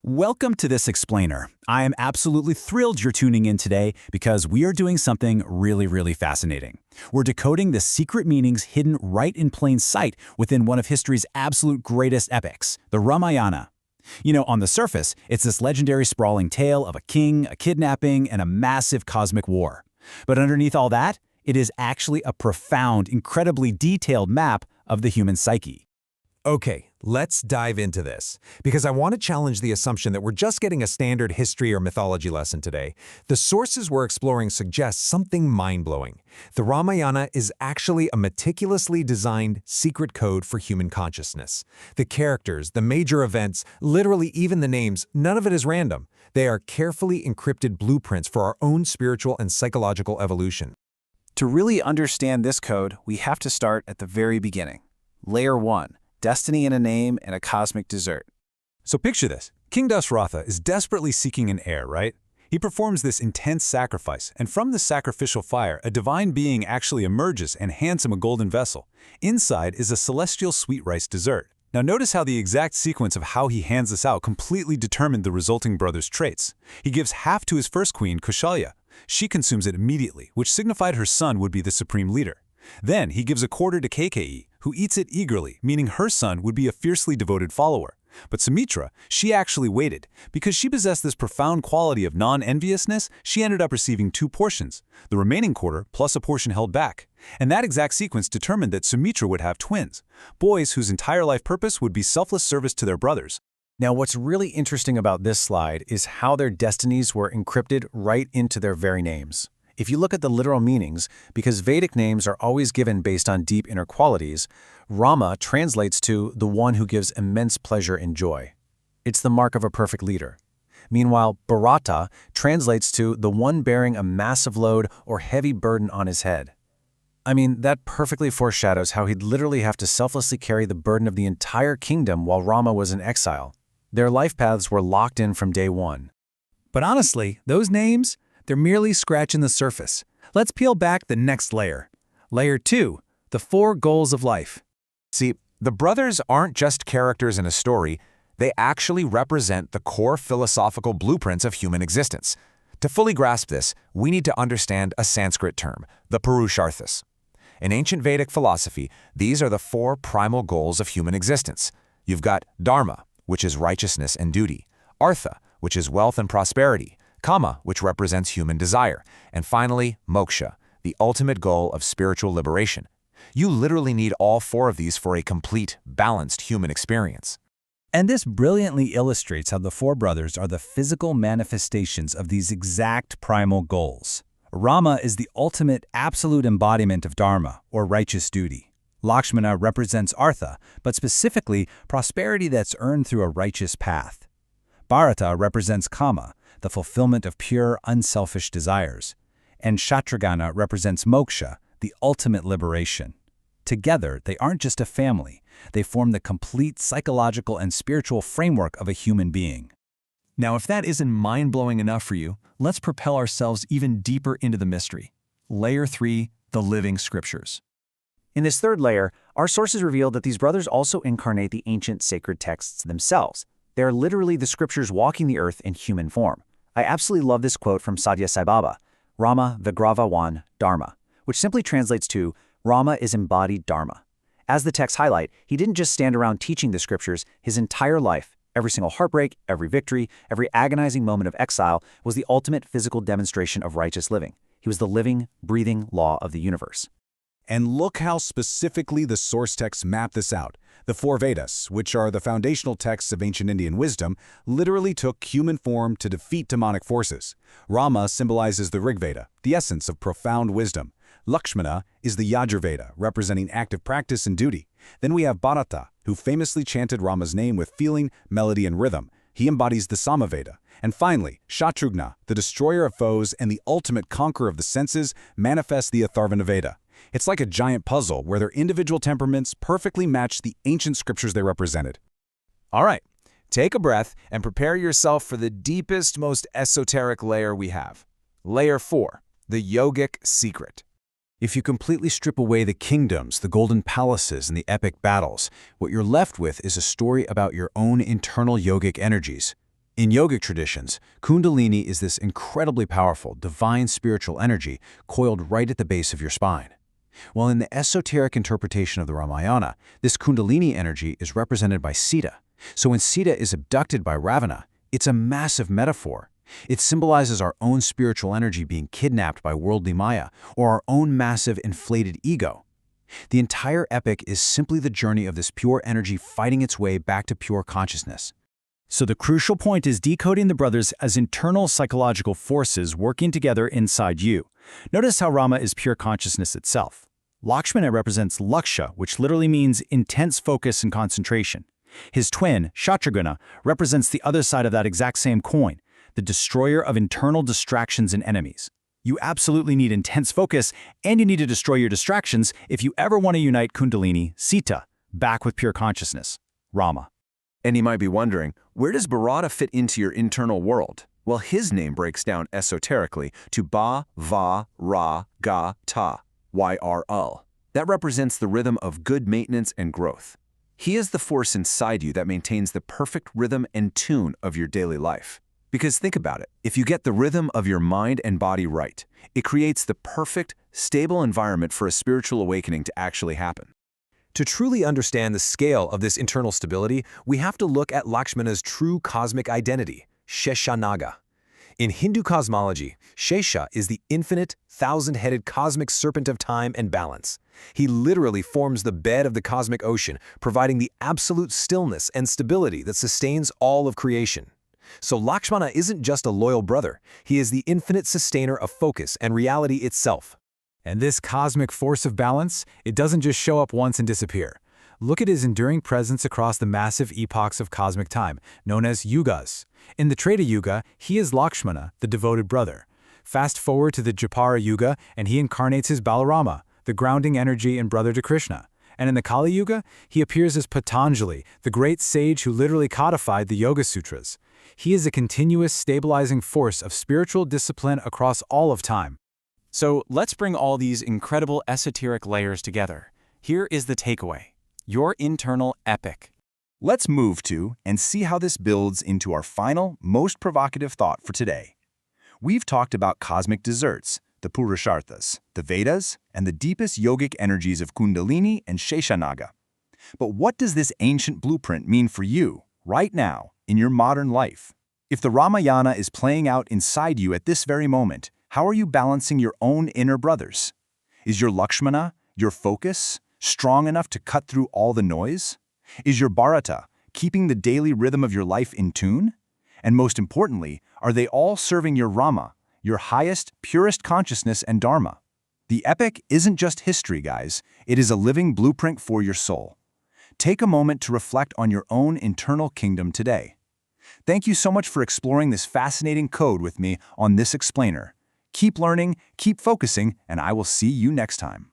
Welcome to this explainer. I am absolutely thrilled you're tuning in today because we are doing something really fascinating. We're decoding the secret meanings hidden right in plain sight within one of history's absolute greatest epics, the Ramayana. You know, on the surface, it's this legendary sprawling tale of a king, a kidnapping, and a massive cosmic war. But underneath all that, it is actually a profound, incredibly detailed map of the human psyche. Okay, let's dive into this, because I want to challenge the assumption that we're just getting a standard history or mythology lesson today. The sources we're exploring suggest something mind-blowing. The Ramayana is actually a meticulously designed secret code for human consciousness. The characters, the major events, literally even the names, none of it is random. They are carefully encrypted blueprints for our own spiritual and psychological evolution. To really understand this code, we have to start at the very beginning. Layer 1. Destiny in a name and a cosmic desert. So picture this. King Dasharatha is desperately seeking an heir, right? He performs this intense sacrifice, and from the sacrificial fire, a divine being actually emerges and hands him a golden vessel. Inside is a celestial sweet rice dessert. Now notice how the exact sequence of how he hands this out completely determined the resulting brother's traits. He gives half to his first queen, Kaushalya. She consumes it immediately, which signified her son would be the supreme leader. Then he gives a quarter to Kaikeyi, who eats it eagerly, meaning her son would be a fiercely devoted follower. But Sumitra, she actually waited. Because she possessed this profound quality of non-enviousness, she ended up receiving 2 portions, the remaining quarter plus a portion held back. And that exact sequence determined that Sumitra would have twins, boys whose entire life purpose would be selfless service to their brothers. Now, what's really interesting about this slide is how their destinies were encrypted right into their very names. If you look at the literal meanings, because Vedic names are always given based on deep inner qualities, Rama translates to the one who gives immense pleasure and joy. It's the mark of a perfect leader. Meanwhile, Bharata translates to the one bearing a massive load or heavy burden on his head. I mean, that perfectly foreshadows how he'd literally have to selflessly carry the burden of the entire kingdom while Rama was in exile. Their life paths were locked in from day one. But honestly, those names, they're merely scratching the surface. Let's peel back the next layer. Layer 2, the 4 goals of life. See, the brothers aren't just characters in a story, they actually represent the core philosophical blueprints of human existence. To fully grasp this, we need to understand a Sanskrit term, the Purusharthas. In ancient Vedic philosophy, these are the 4 primal goals of human existence. You've got Dharma, which is righteousness and duty, Artha, which is wealth and prosperity, Kama, which represents human desire, and finally, Moksha, the ultimate goal of spiritual liberation. You literally need all 4 of these for a complete, balanced human experience. And this brilliantly illustrates how the 4 brothers are the physical manifestations of these exact primal goals. Rama is the ultimate, absolute embodiment of Dharma, or righteous duty. Lakshmana represents Artha, but specifically prosperity that's earned through a righteous path. Bharata represents Kama, the fulfillment of pure, unselfish desires. And Shatrugna represents Moksha, the ultimate liberation. Together, they aren't just a family. They form the complete psychological and spiritual framework of a human being. Now, if that isn't mind-blowing enough for you, let's propel ourselves even deeper into the mystery. Layer 3, the living scriptures. In this third layer, our sources reveal that these brothers also incarnate the ancient sacred texts themselves. They are literally the scriptures walking the earth in human form. I absolutely love this quote from Satya Sai Baba, Rama Vigravavan Dharma, which simply translates to, Rama is embodied Dharma. As the texts highlight, he didn't just stand around teaching the scriptures. His entire life, every single heartbreak, every victory, every agonizing moment of exile was the ultimate physical demonstration of righteous living. He was the living, breathing law of the universe. And look how specifically the source texts map this out. The 4 Vedas, which are the foundational texts of ancient Indian wisdom, literally took human form to defeat demonic forces. Rama symbolizes the Rig Veda, the essence of profound wisdom. Lakshmana is the Yajurveda, representing active practice and duty. Then we have Bharata, who famously chanted Rama's name with feeling, melody, and rhythm. He embodies the Samaveda. And finally, Shatrugna, the destroyer of foes and the ultimate conqueror of the senses, manifests the Atharvana Veda. It's like a giant puzzle where their individual temperaments perfectly match the ancient scriptures they represented. All right, take a breath and prepare yourself for the deepest, most esoteric layer we have. Layer 4, the yogic secret. If you completely strip away the kingdoms, the golden palaces, and the epic battles, what you're left with is a story about your own internal yogic energies. In yogic traditions, Kundalini is this incredibly powerful, divine spiritual energy coiled right at the base of your spine. While in the esoteric interpretation of the Ramayana, this Kundalini energy is represented by Sita. So when Sita is abducted by Ravana, it's a massive metaphor. It symbolizes our own spiritual energy being kidnapped by worldly Maya, or our own massive inflated ego. The entire epic is simply the journey of this pure energy fighting its way back to pure consciousness. So the crucial point is decoding the brothers as internal psychological forces working together inside you. Notice how Rama is pure consciousness itself. Lakshmana represents Laksha, which literally means intense focus and concentration. His twin, Shatrugna, represents the other side of that exact same coin, the destroyer of internal distractions and enemies. You absolutely need intense focus, and you need to destroy your distractions if you ever want to unite Kundalini, Sita, back with pure consciousness, Rama. And you might be wondering, where does Bharata fit into your internal world? Well, his name breaks down esoterically to Ba, Va, Ra, Ga, Ta, YRL. That represents the rhythm of good maintenance and growth. He is the force inside you that maintains the perfect rhythm and tune of your daily life. Because think about it, if you get the rhythm of your mind and body right, it creates the perfect, stable environment for a spiritual awakening to actually happen. To truly understand the scale of this internal stability, we have to look at Lakshmana's true cosmic identity, Sheshanaga. In Hindu cosmology, Shesha is the infinite, thousand-headed cosmic serpent of time and balance. He literally forms the bed of the cosmic ocean, providing the absolute stillness and stability that sustains all of creation. So Lakshmana isn't just a loyal brother, he is the infinite sustainer of focus and reality itself. And this cosmic force of balance, it doesn't just show up once and disappear. Look at his enduring presence across the massive epochs of cosmic time, known as yugas. In the Treta Yuga, he is Lakshmana, the devoted brother. Fast forward to the Dwapara Yuga, and he incarnates as Balarama, the grounding energy and brother to Krishna. And in the Kali Yuga, he appears as Patanjali, the great sage who literally codified the Yoga Sutras. He is a continuous stabilizing force of spiritual discipline across all of time. So let's bring all these incredible esoteric layers together. Here is the takeaway: your internal epic. Let's move to and see how this builds into our final, most provocative thought for today. We've talked about cosmic desserts, the Purusharthas, the Vedas, and the deepest yogic energies of Kundalini and Sheshanaga. But what does this ancient blueprint mean for you, right now, in your modern life? If the Ramayana is playing out inside you at this very moment, how are you balancing your own inner brothers? Is your Lakshmana, your focus, strong enough to cut through all the noise? Is your Bharata keeping the daily rhythm of your life in tune? And most importantly, are they all serving your Rama, your highest, purest consciousness and Dharma? The epic isn't just history, guys. It is a living blueprint for your soul. Take a moment to reflect on your own internal kingdom today. Thank you so much for exploring this fascinating code with me on This Explainer. Keep learning, keep focusing, and I will see you next time.